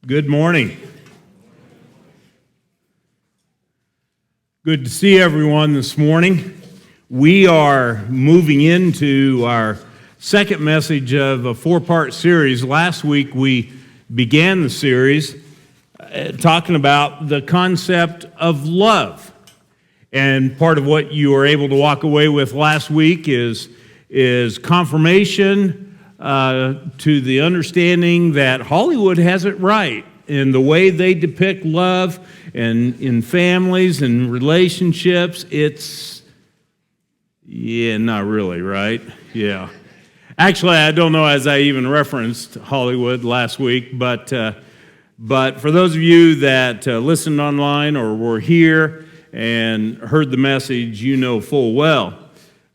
Good morning. Good to see everyone this morning. We are moving into our second message of a four-part series. Last week we began the series talking about the concept of love. And part of what you were able to walk away with last week is confirmation to the understanding that Hollywood has it right in the way they depict love and in families and relationships. It's, not really, right? Yeah. Actually, I don't know as I even referenced Hollywood last week, but for those of you that listened online or were here and heard the message, you know full well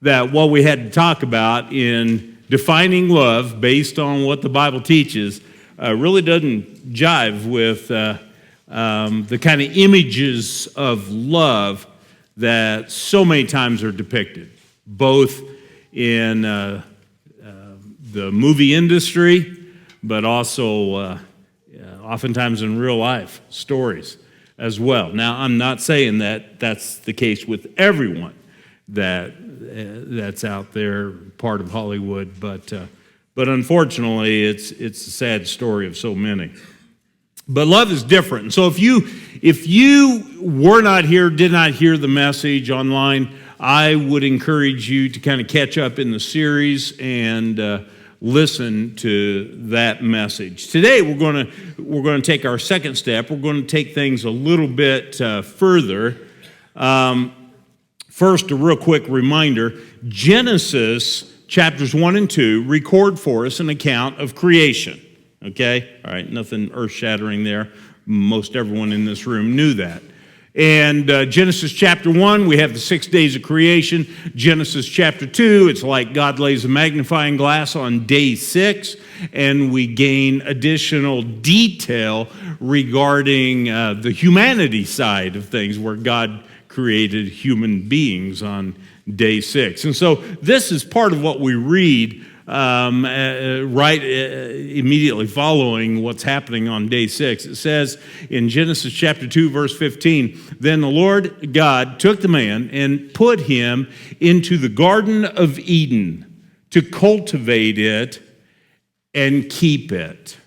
that what we had to talk about in defining love based on what the Bible teaches really doesn't jive with the kind of images of love that so many times are depicted, both in the movie industry, but also oftentimes in real life stories as well. Now, I'm not saying that that's the case with everyone that's out there, part of Hollywood, but unfortunately, it's a sad story of so many. But love is different. And so if you were not here, did not hear the message online, I would encourage you to kind of catch up in the series and listen to that message. Today we're going to take our second step. We're going to take things a little bit further. First, a real quick reminder, Genesis chapters 1 and 2 record for us an account of creation, okay? All right, nothing earth-shattering there. Most everyone in this room knew that. And Genesis chapter 1, we have the 6 days of creation. Genesis chapter 2, it's like God lays a magnifying glass on day 6, and we gain additional detail regarding the humanity side of things, where God created human beings on day 6. And so this is part of what we read immediately following what's happening on day 6. It says in Genesis chapter 2, verse 15, "Then the Lord God took the man and put him into the Garden of Eden to cultivate it and keep it."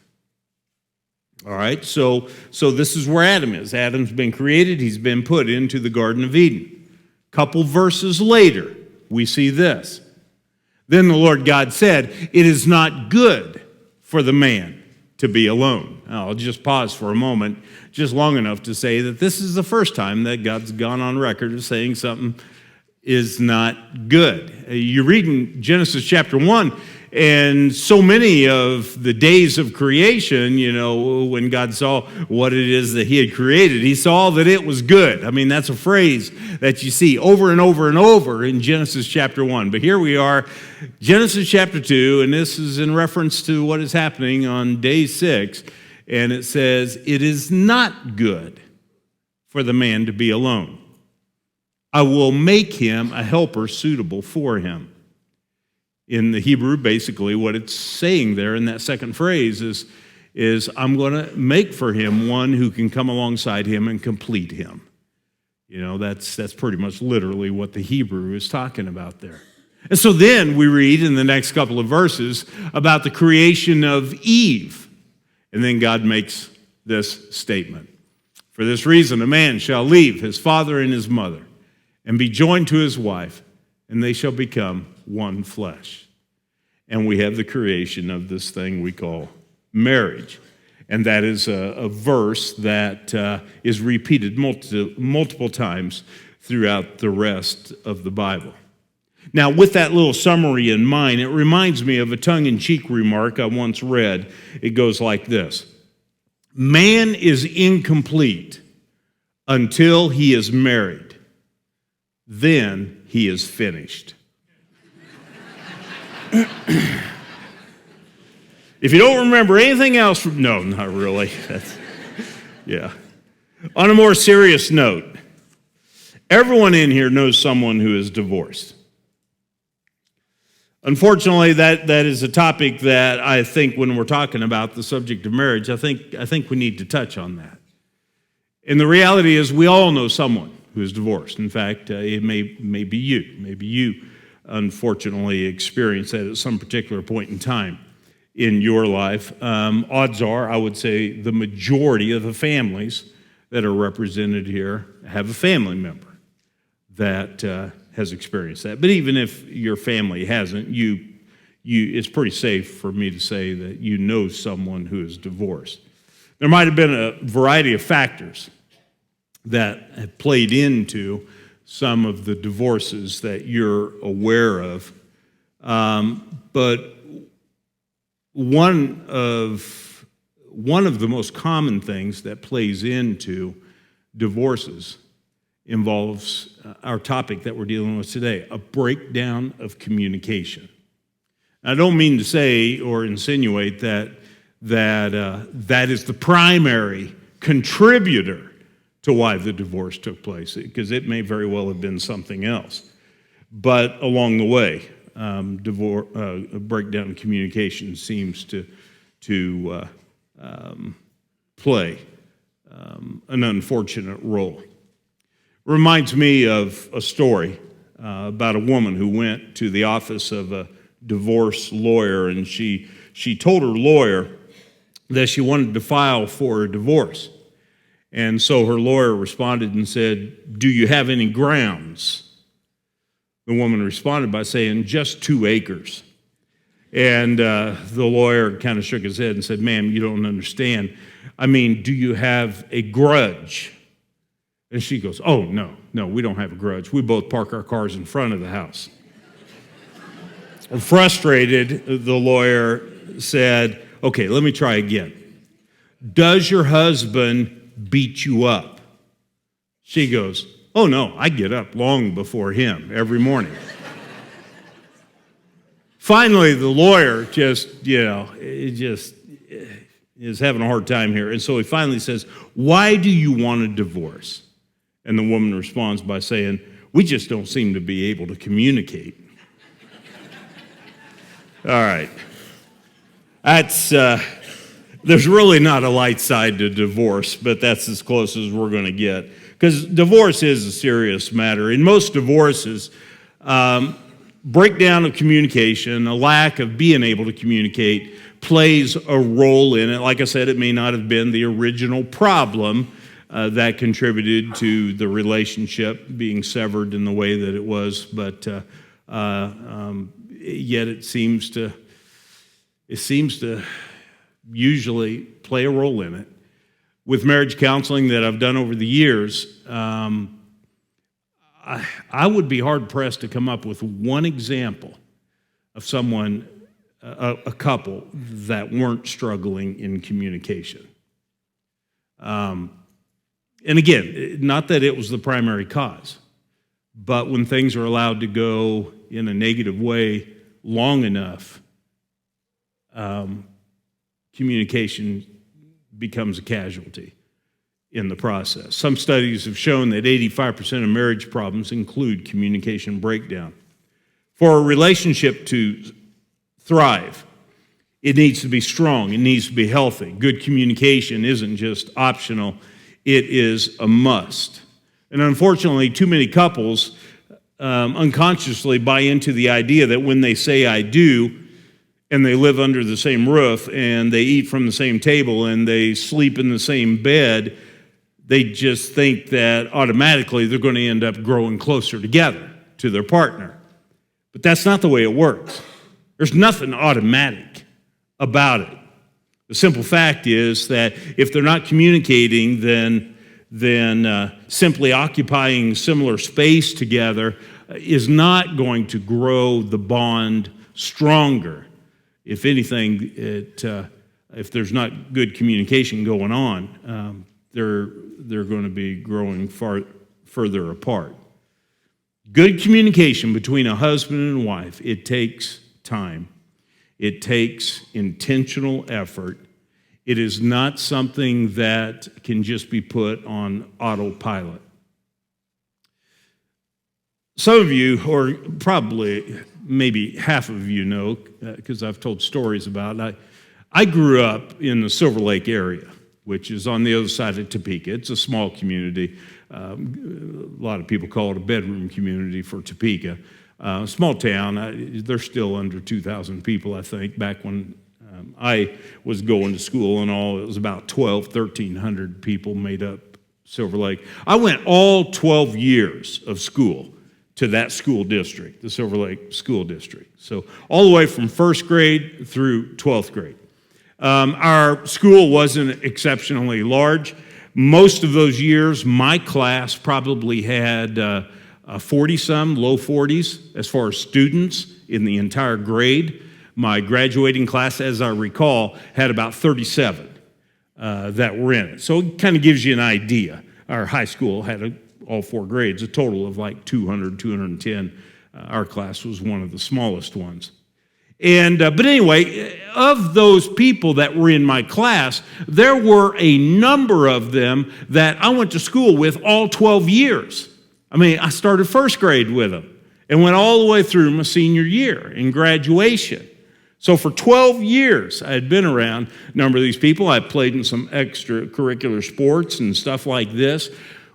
All right, so this is where Adam is. Adam's been created. He's been put into the Garden of Eden. Couple verses later, we see this. "Then the Lord God said, 'It is not good for the man to be alone.'" Now, I'll just pause for a moment, just long enough to say that this is the first time that God's gone on record as saying something is not good. You read in Genesis chapter 1, and so many of the days of creation, when God saw what it is that he had created, he saw that it was good. I mean, that's a phrase that you see over and over and over in Genesis chapter 1. But here we are, Genesis chapter 2, and this is in reference to what is happening on day 6. And it says, "It is not good for the man to be alone. I will make him a helper suitable for him." In the Hebrew, basically, what it's saying there in that second phrase is I'm going to make for him one who can come alongside him and complete him. That's pretty much literally what the Hebrew is talking about there. And so then we read in the next couple of verses about the creation of Eve. And then God makes this statement. "For this reason, a man shall leave his father and his mother and be joined to his wife, and they shall become one flesh." And we have the creation of this thing we call marriage. And that is a verse that is repeated multiple times throughout the rest of the Bible. Now, with that little summary in mind, it reminds me of a tongue-in-cheek remark I once read. It goes like this: "Man is incomplete until he is married. Then he is finished." If you don't remember anything else from... No, not really. Yeah. On a more serious note, everyone in here knows someone who is divorced. Unfortunately, that is a topic that I think when we're talking about the subject of marriage, I think we need to touch on that. And the reality is we all know someone who is divorced. In fact, it may be you. Maybe you unfortunately experienced that at some particular point in time in your life. Odds are, I would say, the majority of the families that are represented here have a family member that has experienced that. But even if your family hasn't, it's pretty safe for me to say that you know someone who is divorced. There might have been a variety of factors that have played into some of the divorces that you're aware of. But one of the most common things that plays into divorces involves our topic that we're dealing with today, a breakdown of communication. I don't mean to say or insinuate that is the primary contributor to why the divorce took place, because it may very well have been something else. But along the way, a breakdown in communication seems to play an unfortunate role. Reminds me of a story about a woman who went to the office of a divorce lawyer, and she told her lawyer that she wanted to file for a divorce. And so her lawyer responded and said, "Do you have any grounds?" The woman responded by saying, "Just 2 acres." And the lawyer kind of shook his head and said, "Ma'am, you don't understand. I mean, do you have a grudge?" And she goes, "Oh, no, we don't have a grudge. We both park our cars in front of the house." Frustrated, the lawyer said, "Okay, let me try again. Does your husband beat you up?" She goes, "Oh, no, I get up long before him every morning." Finally, the lawyer just is having a hard time here. And so he finally says, "Why do you want a divorce?" And the woman responds by saying, "We just don't seem to be able to communicate." All right. There's really not a light side to divorce, but that's as close as we're going to get. Because divorce is a serious matter. In most divorces, breakdown of communication, a lack of being able to communicate, plays a role in it. Like I said, it may not have been the original problem that contributed to the relationship being severed in the way that it was, but yet it seems to usually play a role in it. With marriage counseling that I've done over the years, I would be hard-pressed to come up with one example of someone, a couple, that weren't struggling in communication. And again, not that it was the primary cause, but when things are allowed to go in a negative way long enough, communication becomes a casualty in the process. Some studies have shown that 85% of marriage problems include communication breakdown. For a relationship to thrive, it needs to be strong, it needs to be healthy. Good communication isn't just optional, it is a must. And unfortunately, too many couples unconsciously buy into the idea that when they say "I do," and they live under the same roof, and they eat from the same table, and they sleep in the same bed, they just think that automatically they're going to end up growing closer together to their partner. But that's not the way it works. There's nothing automatic about it. The simple fact is that if they're not communicating, then simply occupying similar space together is not going to grow the bond stronger. If anything, if there's not good communication going on, they're going to be growing further apart. Good communication between a husband and wife, it takes time. It takes intentional effort. It is not something that can just be put on autopilot. Some of you, or probably maybe half of you know, because I've told stories about it. I grew up in the Silver Lake area, which is on the other side of Topeka. It's a small community. A lot of people call it a bedroom community for Topeka. Small town. They're still under 2,000 people, I think. Back when I was going to school and all, it was about 1,300 people made up Silver Lake. I went all 12 years of school to that school district, the Silver Lake School District. So all the way from first grade through 12th grade. Our school wasn't exceptionally large. Most of those years, my class probably had 40-some, low 40s, as far as students in the entire grade. My graduating class, as I recall, had about 37 that were in it. So it kind of gives you an idea. Our high school had all four grades, a total of like 200, 210. Our class was one of the smallest ones. But anyway, of those people that were in my class, there were a number of them that I went to school with all 12 years. I mean, I started first grade with them and went all the way through my senior year in graduation. So for 12 years, I had been around a number of these people. I played in some extracurricular sports and stuff like this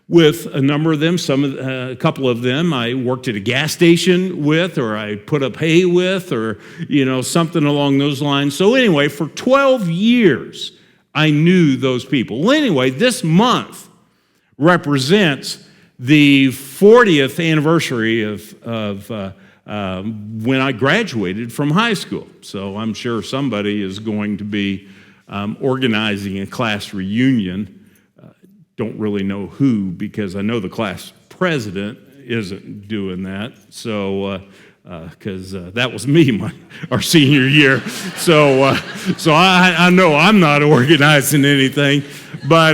with a number of them. A couple of them I worked at a gas station with, or I put up hay with, or something along those lines. So anyway, for 12 years, I knew those people. Well, anyway, this month represents the 40th anniversary of when I graduated from high school. So I'm sure somebody is going to be organizing a class reunion. Don't really know who, because I know the class president isn't doing that. So, because that was me our senior year. So I know I'm not organizing anything. But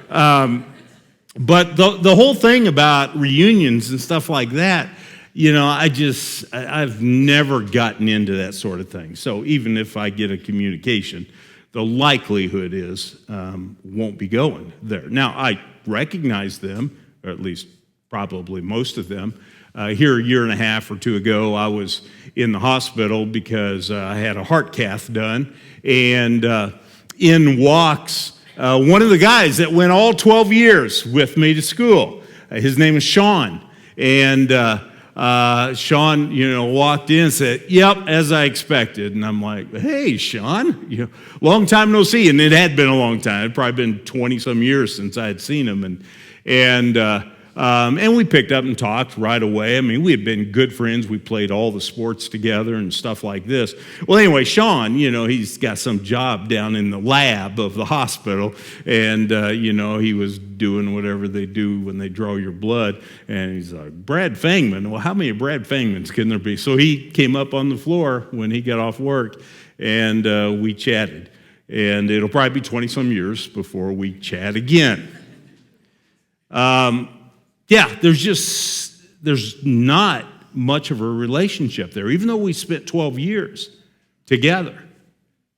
the whole thing about reunions and stuff like that, I've never gotten into that sort of thing. So even if I get a communication, the likelihood is won't be going there. Now, I recognize them, or at least probably most of them. Here a year and a half or two ago, I was in the hospital because I had a heart cath done, and in walks one of the guys that went all 12 years with me to school. His name is Sean, and Sean, walked in and said, "Yep, as I expected." And I'm like, "Hey, Sean, long time no see." And it had been a long time. It had probably been 20-some years since I had seen him. And we picked up and talked right away. I mean, we had been good friends. We played all the sports together and stuff like this. Well, anyway, Sean, he's got some job down in the lab of the hospital. And, he was doing whatever they do when they draw your blood. And he's like, "Brad Fangman, well, how many Brad Fangmans can there be?" So he came up on the floor when he got off work, and we chatted. And it'll probably be 20-some years before we chat again. There's not much of a relationship there, even though we spent 12 years together,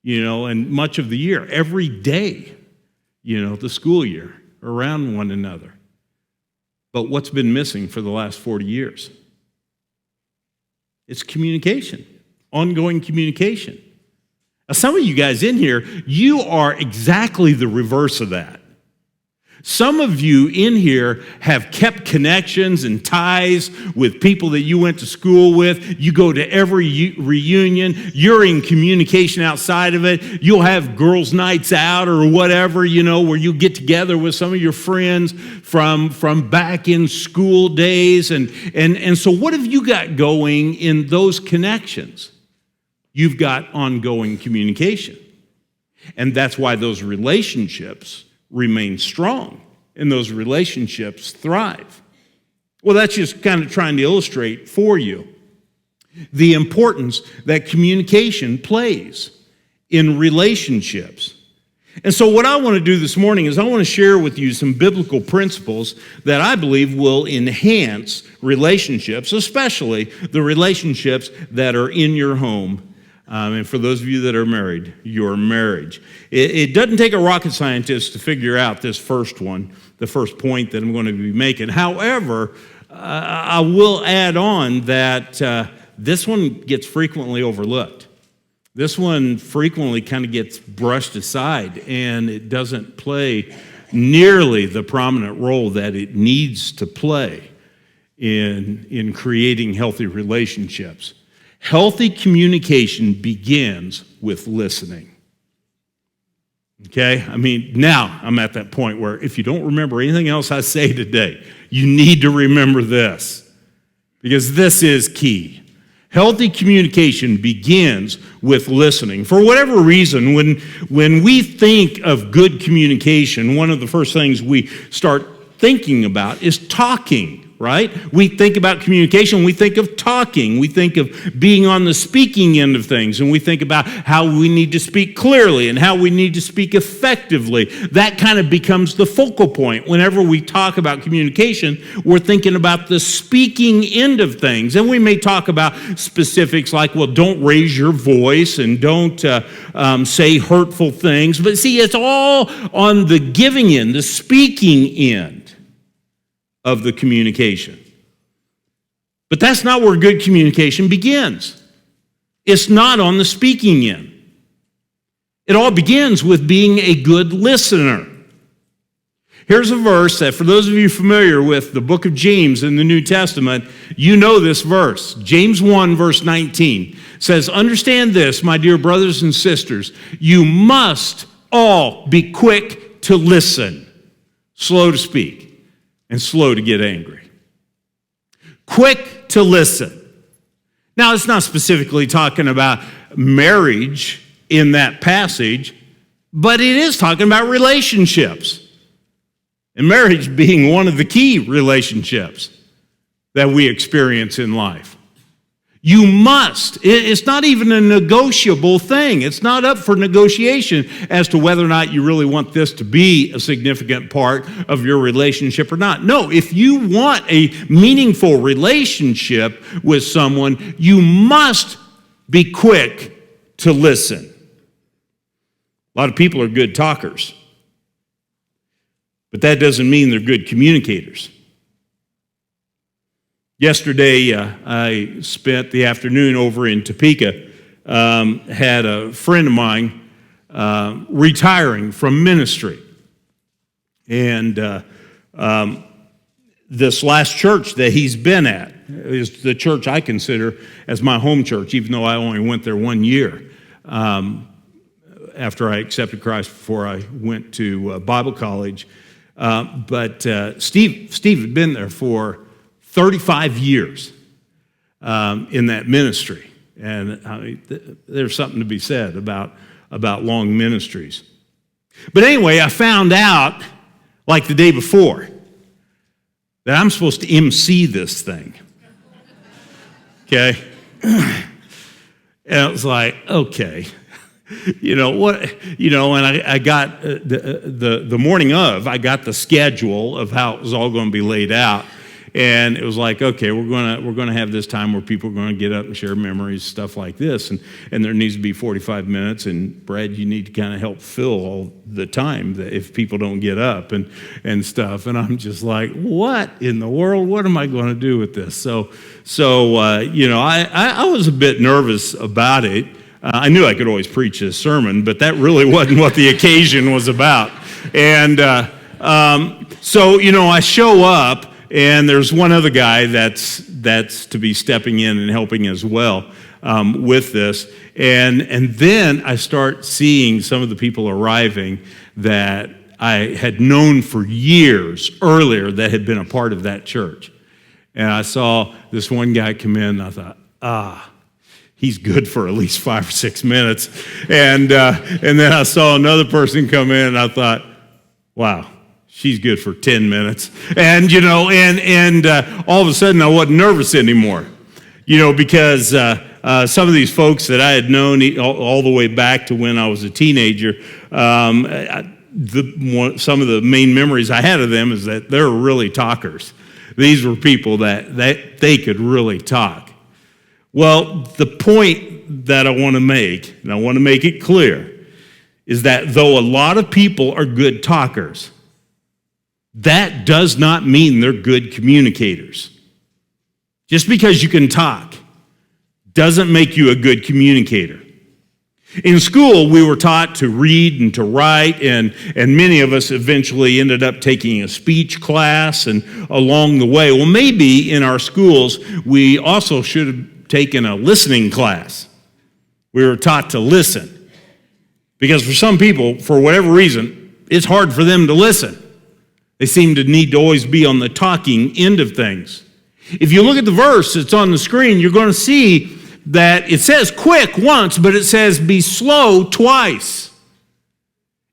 and much of the year, every day, the school year, around one another. But what's been missing for the last 40 years? It's communication, ongoing communication. Now, some of you guys in here, you are exactly the reverse of that. Some of you in here have kept connections and ties with people that you went to school with. You go to every reunion. You're in communication outside of it. You'll have girls' nights out or whatever, where you get together with some of your friends from back in school days. And so what have you got going in those connections? You've got ongoing communication. And that's why those relationships remain strong, and those relationships thrive. Well, that's just kind of trying to illustrate for you the importance that communication plays in relationships. And so what I want to do this morning is I want to share with you some biblical principles that I believe will enhance relationships, especially the relationships that are in your home. And for those of you that are married, your marriage. It doesn't take a rocket scientist to figure out this first one, the first point that I'm going to be making. However, I will add on that this one gets frequently overlooked. This one frequently kind of gets brushed aside, and it doesn't play nearly the prominent role that it needs to play in creating healthy relationships. Healthy communication begins with listening. Okay? I mean, now I'm at that point where if you don't remember anything else I say today, you need to remember this, because this is key. Healthy communication begins with listening. For whatever reason, when we think of good communication, one of the first things we start thinking about is talking, right? We think about communication, we think of talking, we think of being on the speaking end of things, and we think about how we need to speak clearly and how we need to speak effectively. That kind of becomes the focal point. Whenever we talk about communication, we're thinking about the speaking end of things, and we may talk about specifics like, well, don't raise your voice and don't say hurtful things, but see, it's all on the giving end, the speaking end of the communication. But that's not where good communication begins. It's not on the speaking end. It all begins with being a good listener. Here's a verse that, for those of you familiar with the book of James in the New Testament, you know this verse. James 1, verse 19 says, "Understand this, my dear brothers and sisters, you must all be quick to listen, slow to speak, and slow to get angry." Quick to listen. Now, it's not specifically talking about marriage in that passage, but it is talking about relationships. And marriage being one of the key relationships that we experience in life. You must. It's not even a negotiable thing. It's not up for negotiation as to whether or not you really want this to be a significant part of your relationship or not. No, if you want a meaningful relationship with someone, you must be quick to listen. A lot of people are good talkers, but that doesn't mean they're good communicators. Yesterday, I spent the afternoon over in Topeka, had a friend of mine retiring from ministry. And this last church that he's been at is the church I consider as my home church, even though I only went there 1 year after I accepted Christ before I went to Bible college. But Steve had been there for 35 years in that ministry. And I mean, there's something to be said about long ministries. But anyway, I found out, like the day before, that I'm supposed to MC this thing. Okay? And it was like, okay. You know what? You know, and I got the morning of, I got the schedule of how it was all going to be laid out. And it was like, okay, we're gonna have this time where people are going to get up and share memories, stuff like this, and there needs to be 45 minutes. And Brad, you need to kind of help fill all the time that if people don't get up and stuff. And I'm just like, what in the world? What am I going to do with this? So you know, I was a bit nervous about it. I knew I could always preach a sermon, but that really wasn't what the occasion was about. And so you know, I show up. And there's one other guy that's to be stepping in and helping as well with this. And then I start seeing some of the people arriving that I had known for years earlier that had been a part of that church. And I saw this one guy come in, and I thought, he's good for at least 5 or 6 minutes. And then I saw another person come in, and I thought, wow. She's good for 10 minutes. And, you know, and all of a sudden I wasn't nervous anymore, you know, because some of these folks that I had known all the way back to when I was a teenager, some of the main memories I had of them is that they were really talkers. These were people that they could really talk. Well, the point that I want to make, and I want to make it clear, is that though a lot of people are good talkers, that does not mean they're good communicators. Just because you can talk doesn't make you a good communicator. In school, we were taught to read and to write, and many of us eventually ended up taking a speech class and along the way. Well, maybe in our schools, we also should have taken a listening class. We were taught to listen. Because for some people, for whatever reason, it's hard for them to listen. They seem to need to always be on the talking end of things. If you look at the verse that's on the screen, you're going to see that it says quick once, but it says be slow twice.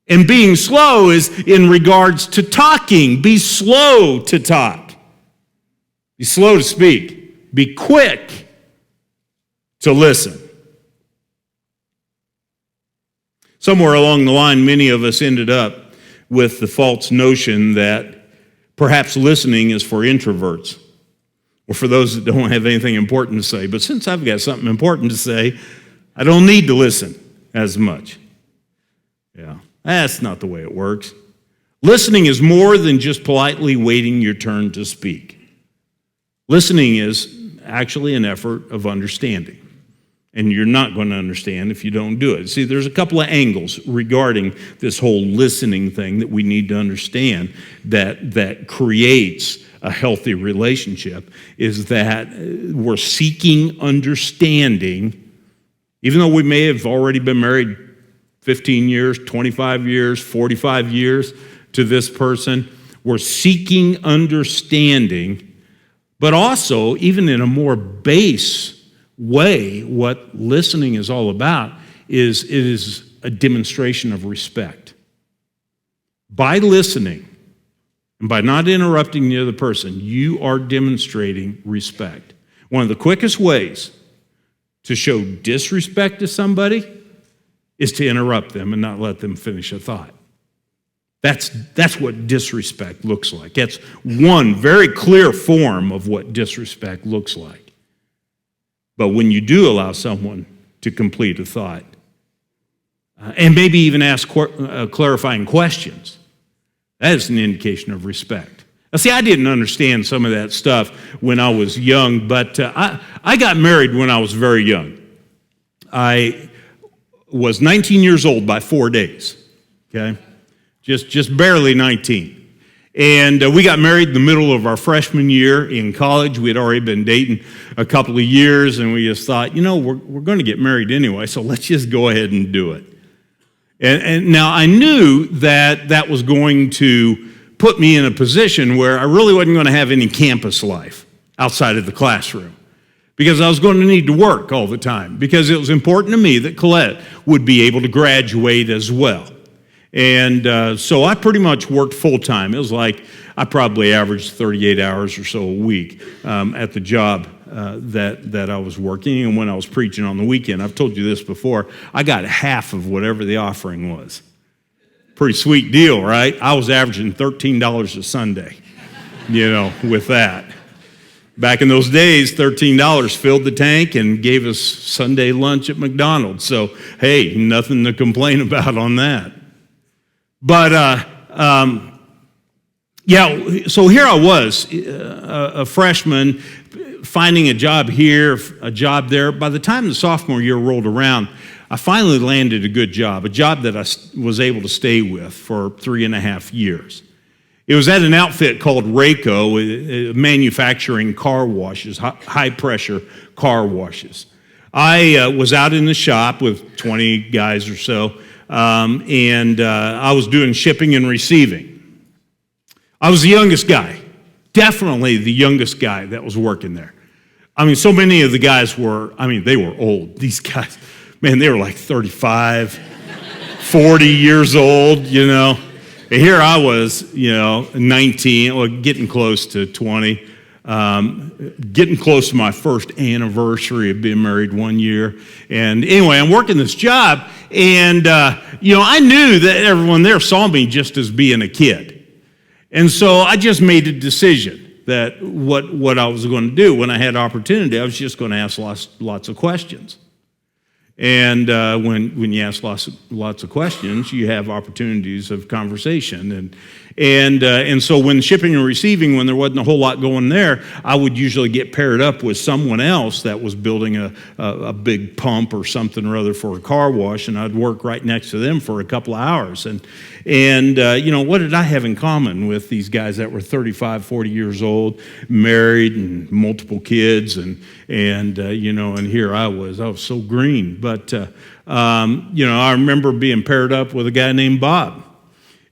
And being slow is in regards to talking. Be slow to talk. Be slow to speak. Be quick to listen. Somewhere along the line, many of us ended up with the false notion that perhaps listening is for introverts, or for those that don't have anything important to say. But since I've got something important to say, I don't need to listen as much. Yeah, that's not the way it works. Listening is more than just politely waiting your turn to speak. Listening is actually an effort of understanding. And you're not going to understand if you don't do it. See, there's a couple of angles regarding this whole listening thing that we need to understand that creates a healthy relationship, is that we're seeking understanding, even though we may have already been married 15 years, 25 years, 45 years to this person. We're seeking understanding, but also, even in a more base way, what listening is all about is it is a demonstration of respect. By listening and by not interrupting the other person, you are demonstrating respect. One of the quickest ways to show disrespect to somebody is to interrupt them and not let them finish a thought. That's what disrespect looks like. That's one very clear form of what disrespect looks like. But when you do allow someone to complete a thought, and maybe even ask clarifying questions, that is an indication of respect. Now, see, I didn't understand some of that stuff when I was young, but I got married when I was very young. I was 19 years old by 4 days, okay? Just barely 19. And we got married in the middle of our freshman year in college. We had already been dating a couple of years, and we just thought, we're going to get married anyway, so let's just go ahead and do it. And now I knew that was going to put me in a position where I really wasn't going to have any campus life outside of the classroom, because I was going to need to work all the time, because it was important to me that Colette would be able to graduate as well. And so I pretty much worked full-time. It was like I probably averaged 38 hours or so a week at the job that I was working. And when I was preaching on the weekend, I've told you this before, I got half of whatever the offering was. Pretty sweet deal, right? I was averaging $13 a Sunday, with that. Back in those days, $13 filled the tank and gave us Sunday lunch at McDonald's. So, hey, nothing to complain about on that. But, so here I was, a freshman, finding a job here, a job there. By the time the sophomore year rolled around, I finally landed a good job, a job that I was able to stay with for 3.5 years. It was at an outfit called Rayco, manufacturing car washes, high-pressure car washes. I was out in the shop with 20 guys or so, and I was doing shipping and receiving. I was the youngest guy, definitely the youngest guy that was working there. So many of the guys were, they were old. These guys, man, they were like 35, 40 years old, And here I was, 19, getting close to 20. Getting close to my first anniversary of being married 1 year. And anyway, I'm working this job, and, I knew that everyone there saw me just as being a kid. And so I just made a decision that what I was going to do when I had opportunity, I was just going to ask lots of questions. And when you ask lots of questions, you have opportunities of conversation. And so when shipping and receiving, when there wasn't a whole lot going there, I would usually get paired up with someone else that was building a big pump or something or other for a car wash, and I'd work right next to them for a couple of hours. And what did I have in common with these guys that were 35, 40 years old, married and multiple kids, and here I was so green. But, I remember being paired up with a guy named Bob.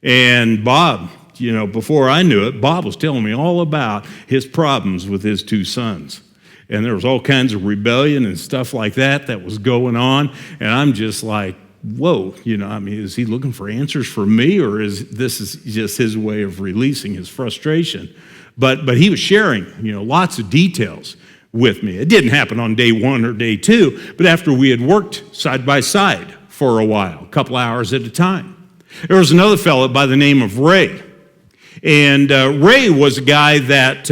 And Bob, before I knew it, Bob was telling me all about his problems with his two sons. And there was all kinds of rebellion and stuff like that was going on. And I'm just like, whoa, is he looking for answers from me, or is this just his way of releasing his frustration? But he was sharing, lots of details with me. It didn't happen on day one or day two, but after we had worked side by side for a while, a couple hours at a time. There was another fellow by the name of Ray. And Ray was a guy that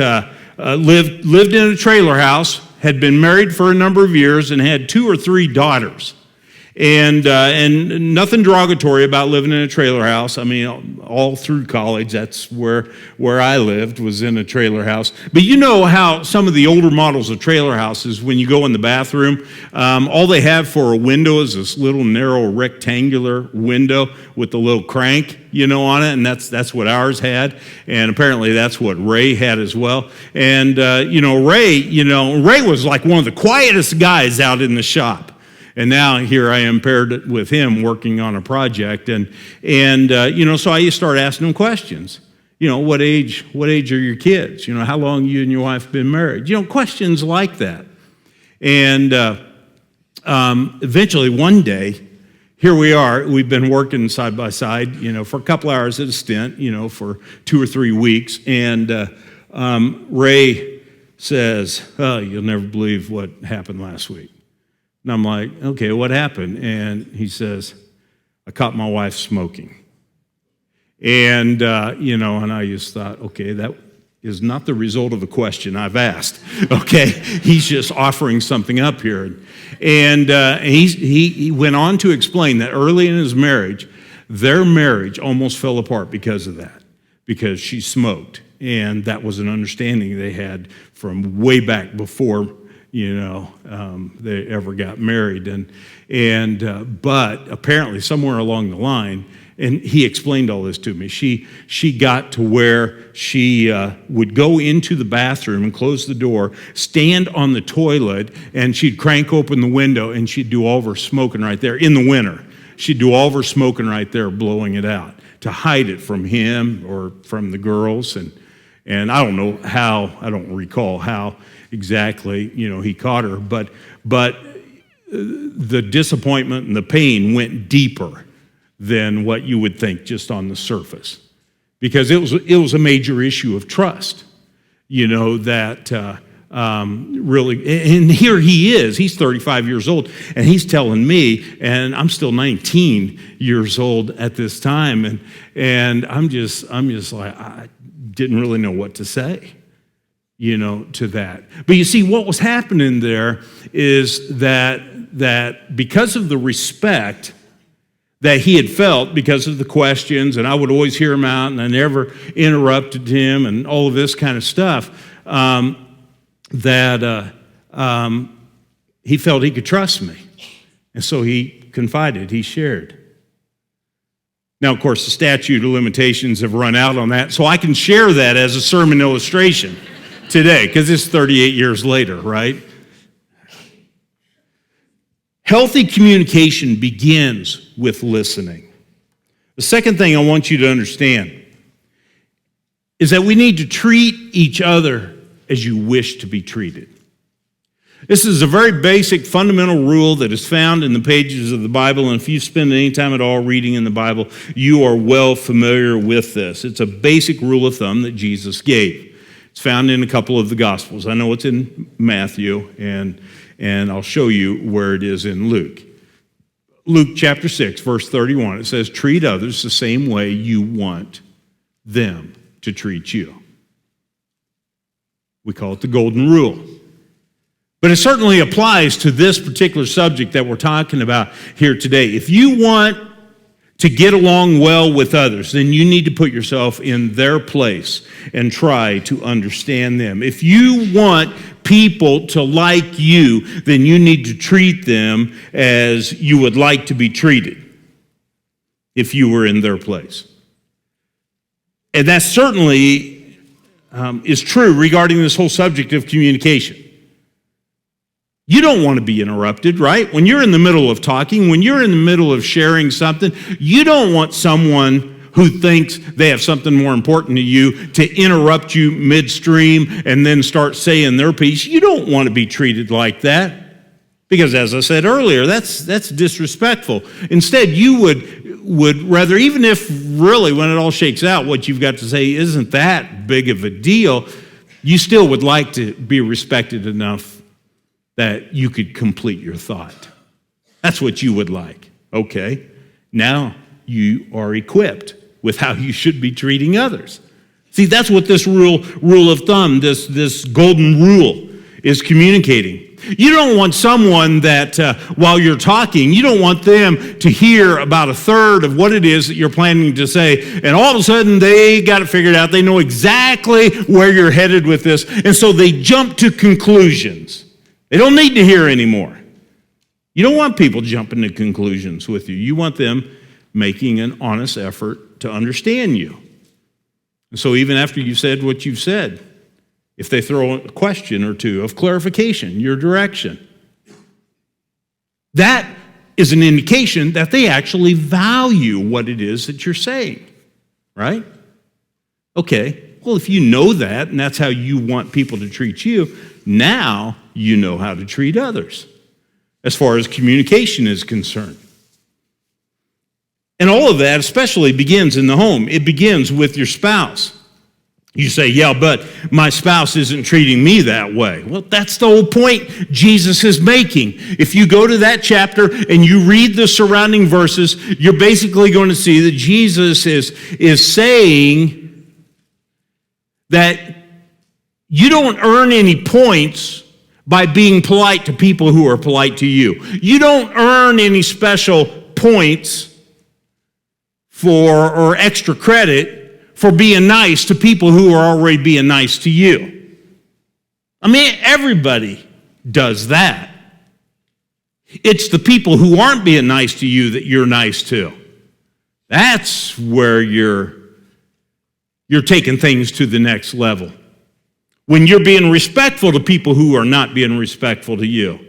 lived in a trailer house, had been married for a number of years, and had 2 or 3 daughters. And nothing derogatory about living in a trailer house. I mean, all through college, that's where I lived, was in a trailer house. But you know how some of the older models of trailer houses, when you go in the bathroom, all they have for a window is this little narrow rectangular window with the little crank, on it, and that's what ours had. And apparently that's what Ray had as well. And Ray was like one of the quietest guys out in the shop. And now here I am paired with him working on a project. So I used to start asking him questions. What age are your kids? How long you and your wife been married? Questions like that. And eventually one day, here we are. We've been working side by side, for a couple hours at a stint, for 2 or 3 weeks. And Ray says, "Oh, you'll never believe what happened last week." And I'm like, okay, what happened? And he says, I caught my wife smoking. And, and I just thought, okay, that is not the result of the question I've asked. Okay, he's just offering something up here. And he went on to explain that early in his marriage, their marriage almost fell apart because of that, because she smoked. And that was an understanding they had from way back before they ever got married. But apparently somewhere along the line, and he explained all this to me, she got to where she would go into the bathroom and close the door, stand on the toilet, and she'd crank open the window, and she'd do all of her smoking right there in the winter. She'd do all of her smoking right there, blowing it out, to hide it from him or from the girls. And I don't recall how exactly, he caught her, but the disappointment and the pain went deeper than what you would think just on the surface, because it was a major issue of trust, that really, and here he is, he's 35 years old, and he's telling me, and I'm still 19 years old at this time, and I'm just like, I didn't really know what to say, to that. But you see, what was happening there is that because of the respect that he had felt because of the questions, and I would always hear him out, and I never interrupted him, and all of this kind of stuff, he felt he could trust me. And so he confided, he shared. Now, of course, the statute of limitations have run out on that, so I can share that as a sermon illustration today, because it's 38 years later, right? Healthy communication begins with listening. The second thing I want you to understand is that we need to treat each other as you wish to be treated. This is a very basic, fundamental rule that is found in the pages of the Bible, and if you spend any time at all reading in the Bible, you are well familiar with this. It's a basic rule of thumb that Jesus gave. It's found in a couple of the Gospels. I know it's in Matthew, and I'll show you where it is in Luke. Luke chapter 6, verse 31, it says, treat others the same way you want them to treat you. We call it the golden rule. But it certainly applies to this particular subject that we're talking about here today. If you want to get along well with others, then you need to put yourself in their place and try to understand them. If you want people to like you, then you need to treat them as you would like to be treated if you were in their place. And that certainly is true regarding this whole subject of communication. You don't want to be interrupted, right? When you're in the middle of talking, when you're in the middle of sharing something, you don't want someone who thinks they have something more important to you to interrupt you midstream and then start saying their piece. You don't want to be treated like that because, as I said earlier, that's disrespectful. Instead, you would rather, even if really when it all shakes out, what you've got to say isn't that big of a deal, you still would like to be respected enough that you could complete your thought. That's what you would like. Okay, now you are equipped with how you should be treating others. See, that's what this rule of thumb, this golden rule is communicating. You don't want someone that while you're talking, you don't want them to hear about a third of what it is that you're planning to say, and all of a sudden they got it figured out. They know exactly where you're headed with this, and so they jump to conclusions. They don't need to hear anymore. You don't want people jumping to conclusions with you. You want them making an honest effort to understand you. And so even after you've said what you've said, if they throw a question or two of clarification, your direction, that is an indication that they actually value what it is that you're saying, right? Okay, well, if you know that and that's how you want people to treat you, now you know how to treat others as far as communication is concerned. And all of that especially begins in the home. It begins with your spouse. You say, yeah, but my spouse isn't treating me that way. Well, that's the whole point Jesus is making. If you go to that chapter and you read the surrounding verses, you're basically going to see that Jesus is saying that you don't earn any points by being polite to people who are polite to you. You don't earn any special points or extra credit for being nice to people who are already being nice to you. I mean, everybody does that. It's the people who aren't being nice to you that you're nice to. That's where you're taking things to the next level. When you're being respectful to people who are not being respectful to you.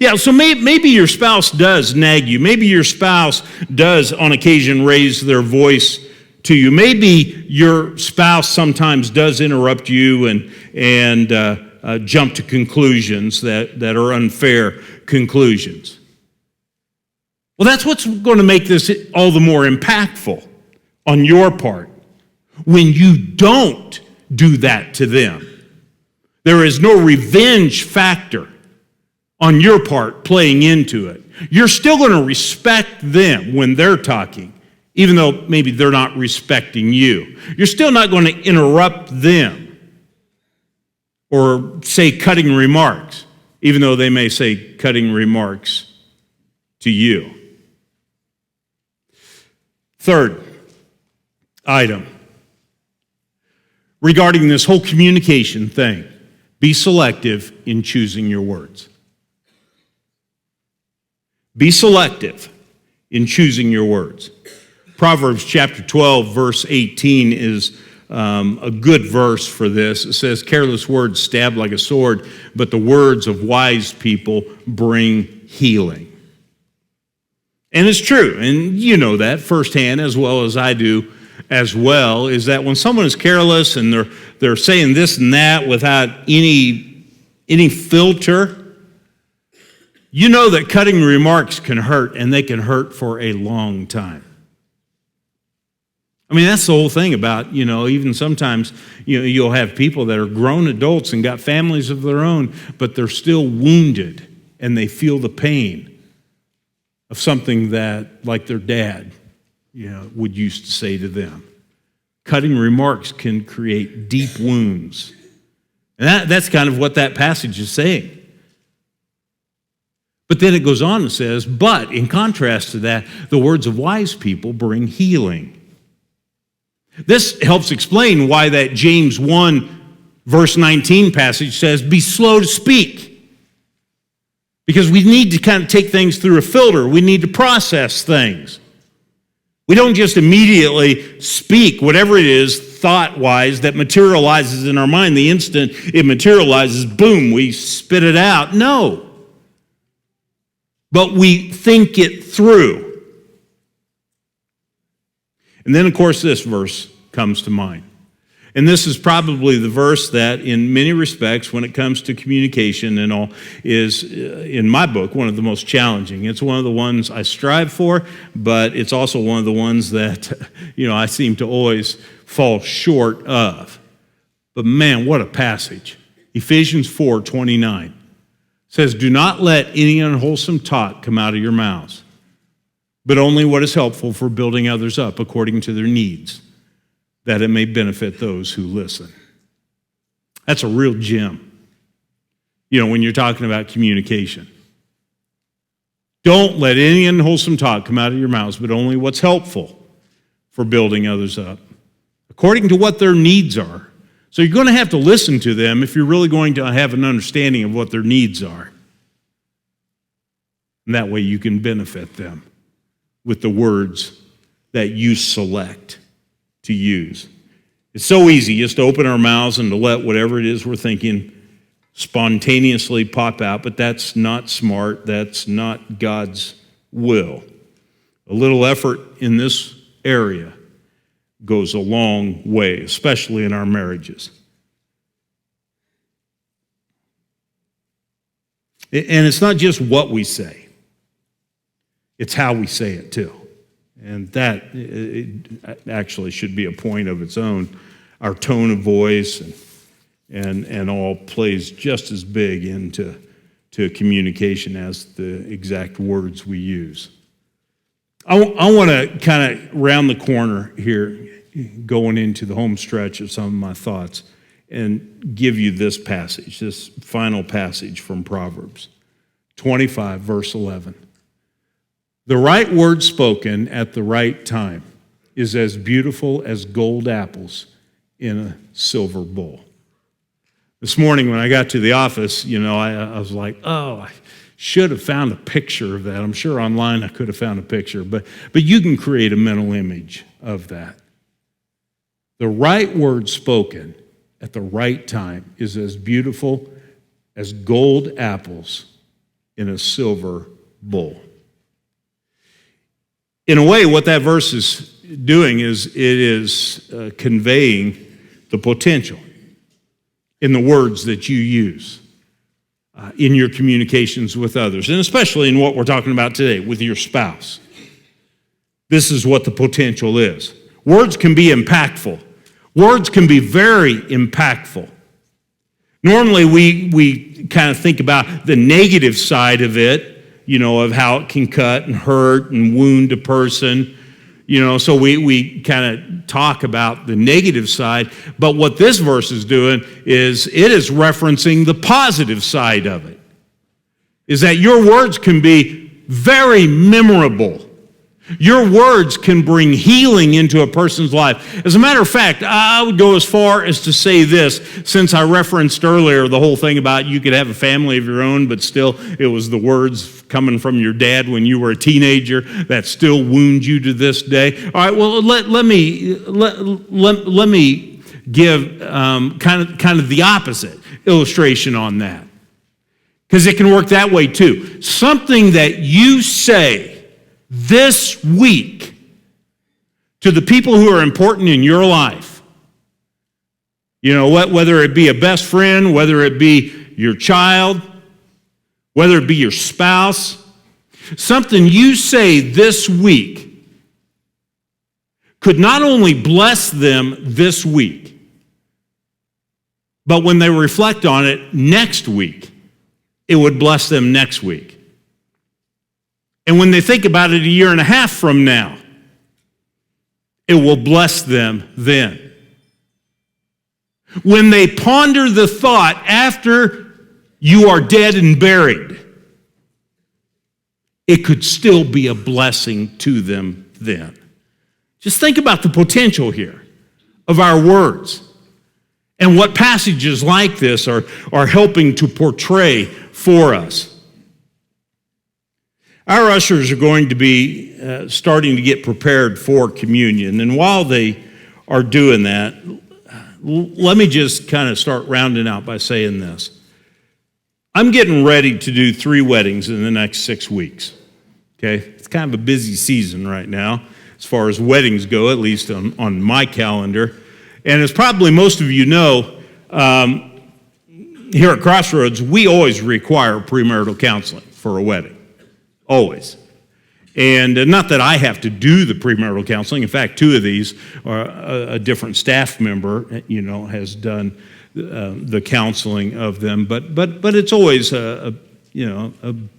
Yeah, so maybe your spouse does nag you. Maybe your spouse does on occasion raise their voice to you. Maybe your spouse sometimes does interrupt you and jump to conclusions that are unfair conclusions. Well, that's what's going to make this all the more impactful on your part. When you don't do that to them, there is no revenge factor on your part playing into it. You're still going to respect them when they're talking, even though maybe they're not respecting you. You're still not going to interrupt them or say cutting remarks, even though they may say cutting remarks to you. Third item, regarding this whole communication thing, be selective in choosing your words. Be selective in choosing your words. Proverbs chapter 12, verse 18 is a good verse for this. It says, careless words stab like a sword, but the words of wise people bring healing. And it's true, and you know that firsthand as well as I do as well, is that when someone is careless and they're saying this and that without any filter, you know that cutting remarks can hurt, and they can hurt for a long time. I mean, that's the whole thing about, even sometimes, you'll have people that are grown adults and got families of their own, but they're still wounded, and they feel the pain of something that, like their dad, would used to say to them. Cutting remarks can create deep wounds. And that's kind of what that passage is saying. But then it goes on and says, but in contrast to that, the words of wise people bring healing. This helps explain why that James 1 verse 19 passage says, be slow to speak. Because we need to kind of take things through a filter. We need to process things. We don't just immediately speak whatever it is thought-wise that materializes in our mind. The instant it materializes, boom, we spit it out. No. But we think it through. And then, of course, this verse comes to mind. And this is probably the verse that, in many respects, when it comes to communication and all, is, in my book, one of the most challenging. It's one of the ones I strive for, but it's also one of the ones that, I seem to always fall short of. But man, what a passage. Ephesians 4:29 says, do not let any unwholesome talk come out of your mouths, but only what is helpful for building others up according to their needs, that it may benefit those who listen. That's a real gem, when you're talking about communication. Don't let any unwholesome talk come out of your mouths, but only what's helpful for building others up, according to what their needs are. So you're going to have to listen to them if you're really going to have an understanding of what their needs are. And that way you can benefit them with the words that you select to use. It's so easy just to open our mouths and to let whatever it is we're thinking spontaneously pop out, but that's not smart. That's not God's will. A little effort in this area goes a long way, especially in our marriages. And it's not just what we say, it's how we say it too. And that it actually should be a point of its own. Our tone of voice and all plays just as big into communication as the exact words we use. I want to kind of round the corner here, going into the home stretch of some of my thoughts, and give you this passage, this final passage from Proverbs 25, verse 11. The right word spoken at the right time is as beautiful as gold apples in a silver bowl. This morning when I got to the office, I was like, I should have found a picture of that. I'm sure online I could have found a picture, but you can create a mental image of that. The right word spoken at the right time is as beautiful as gold apples in a silver bowl. In a way, what that verse is doing is it is conveying the potential in the words that you use in your communications with others, and especially in what we're talking about today with your spouse. This is what the potential is. Words can be impactful. Words can be very impactful. Normally, we kind of think about the negative side of it, of how it can cut and hurt and wound a person. So we kind of talk about the negative side. But what this verse is doing is it is referencing the positive side of it. Is that your words can be very memorable. Your words can bring healing into a person's life. As a matter of fact, I would go as far as to say this, since I referenced earlier the whole thing about you could have a family of your own, but still it was the words coming from your dad when you were a teenager that still wound you to this day. All right, well, let me give kind of the opposite illustration on that, because it can work that way too. Something that you say this week to the people who are important in your life, whether it be a best friend, whether it be your child, whether it be your spouse, something you say this week could not only bless them this week, but when they reflect on it next week, it would bless them next week. And when they think about it a year and a half from now, it will bless them then. When they ponder the thought after you are dead and buried, it could still be a blessing to them then. Just think about the potential here of our words and what passages like this are helping to portray for us. Our ushers are going to be starting to get prepared for communion, and while they are doing that, let me just kind of start rounding out by saying this. I'm getting ready to do 3 weddings in the next 6 weeks, okay? It's kind of a busy season right now as far as weddings go, at least on my calendar. And as probably most of you know, here at Crossroads, we always require premarital counseling for a wedding, always. And not that I have to do the premarital counseling. In fact, 2 of these are a different staff member, has done the counseling of them. But it's always a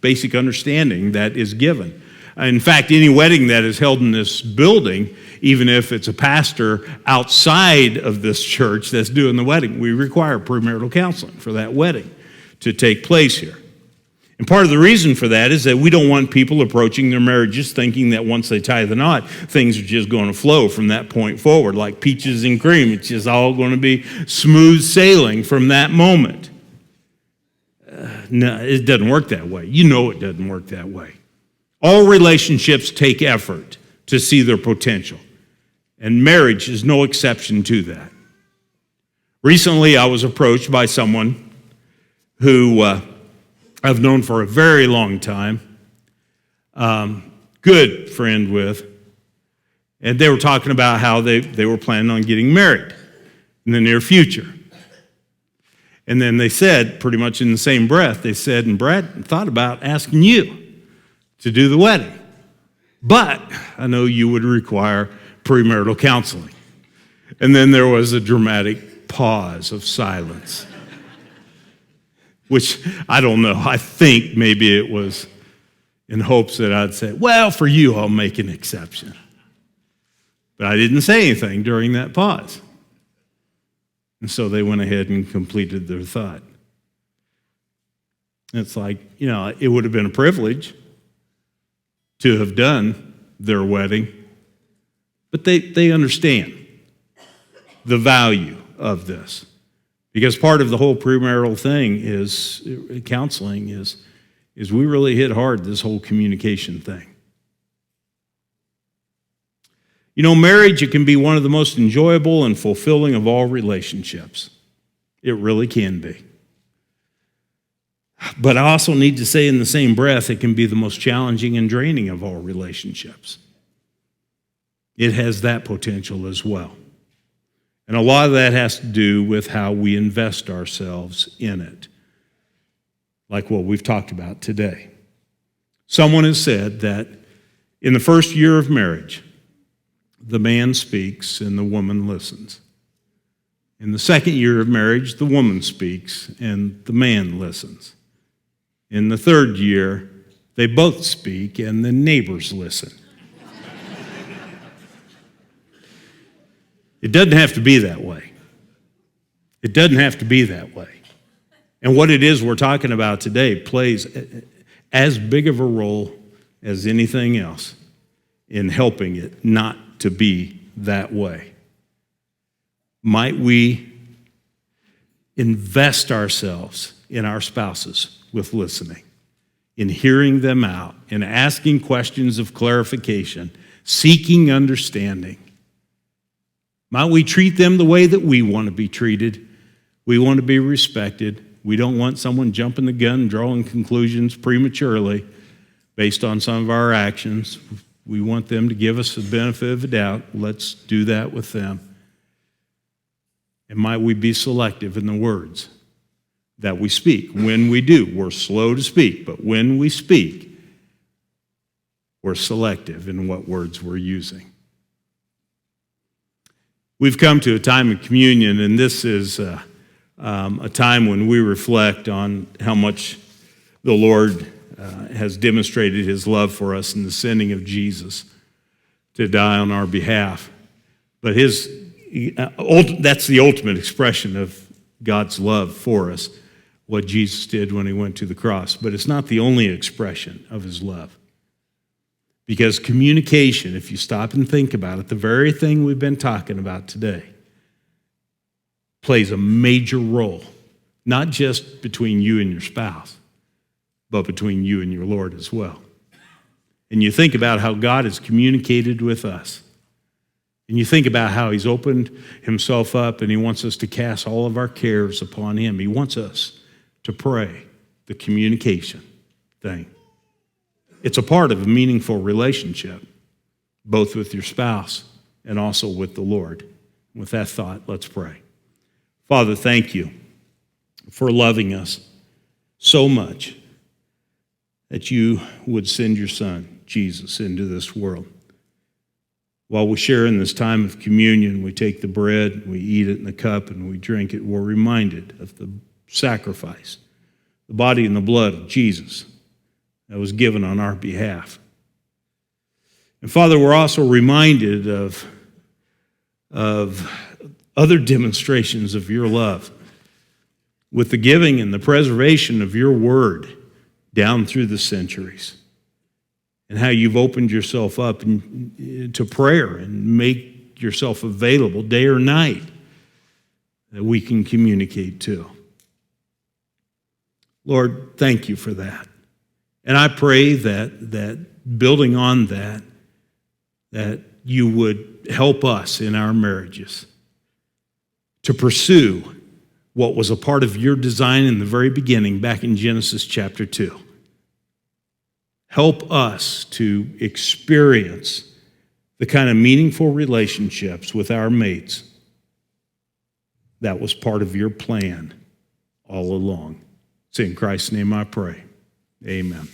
basic understanding that is given. In fact, any wedding that is held in this building, even if it's a pastor outside of this church that's doing the wedding, we require premarital counseling for that wedding to take place here. And part of the reason for that is that we don't want people approaching their marriages thinking that once they tie the knot, things are just going to flow from that point forward, like peaches and cream. It's just all going to be smooth sailing from that moment. No, it doesn't work that way. You know it doesn't work that way. All relationships take effort to see their potential, and marriage is no exception to that. Recently, I was approached by someone who I've known for a very long time, good friend with, and they were talking about how they were planning on getting married in the near future. And then they said, pretty much in the same breath, they said, and Brad, thought about asking you to do the wedding. But I know you would require premarital counseling. And then there was a dramatic pause of silence, which I don't know. I think maybe it was in hopes that I'd say, well, for you, I'll make an exception. But I didn't say anything during that pause. And so they went ahead and completed their thought. It's like, it would have been a privilege to have done their wedding, but they understand the value of this. Because part of the whole premarital thing is, counseling is we really hit hard this whole communication thing. Marriage, it can be one of the most enjoyable and fulfilling of all relationships. It really can be. But I also need to say in the same breath, it can be the most challenging and draining of all relationships. It has that potential as well. And a lot of that has to do with how we invest ourselves in it, like what we've talked about today. Someone has said that in the first year of marriage, the man speaks and the woman listens. In the second year of marriage, the woman speaks and the man listens. In the third year, they both speak and the neighbors listen. It doesn't have to be that way. It doesn't have to be that way. And what it is we're talking about today plays as big of a role as anything else in helping it not to be that way. Might we invest ourselves in our spouses with listening, in hearing them out, in asking questions of clarification, seeking understanding? Might we treat them the way that we want to be treated? We want to be respected. We don't want someone jumping the gun, drawing conclusions prematurely based on some of our actions. We want them to give us the benefit of the doubt. Let's do that with them. And might we be selective in the words that we speak? When we do, we're slow to speak, but when we speak, we're selective in what words we're using. We've come to a time of communion, and this is a time when we reflect on how much the Lord has demonstrated his love for us in the sending of Jesus to die on our behalf. But that's the ultimate expression of God's love for us, what Jesus did when he went to the cross. But it's not the only expression of his love. Because communication, if you stop and think about it, the very thing we've been talking about today, plays a major role, not just between you and your spouse, but between you and your Lord as well. And you think about how God has communicated with us. And you think about how he's opened himself up and he wants us to cast all of our cares upon him. He wants us to pray, the communication thing. It's a part of a meaningful relationship, both with your spouse and also with the Lord. With that thought, let's pray. Father, thank you for loving us so much that you would send your Son, Jesus, into this world. While we share in this time of communion, we take the bread, we eat it in the cup, and we drink it, we're reminded of the sacrifice, the body and the blood of Jesus that was given on our behalf. And Father, we're also reminded of other demonstrations of your love with the giving and the preservation of your word down through the centuries, and how you've opened yourself up to prayer and make yourself available day or night that we can communicate to. Lord, thank you for that. And I pray that building on that you would help us in our marriages to pursue what was a part of your design in the very beginning, back in Genesis chapter 2. Help us to experience the kind of meaningful relationships with our mates that was part of your plan all along. It's in Christ's name I pray. Amen.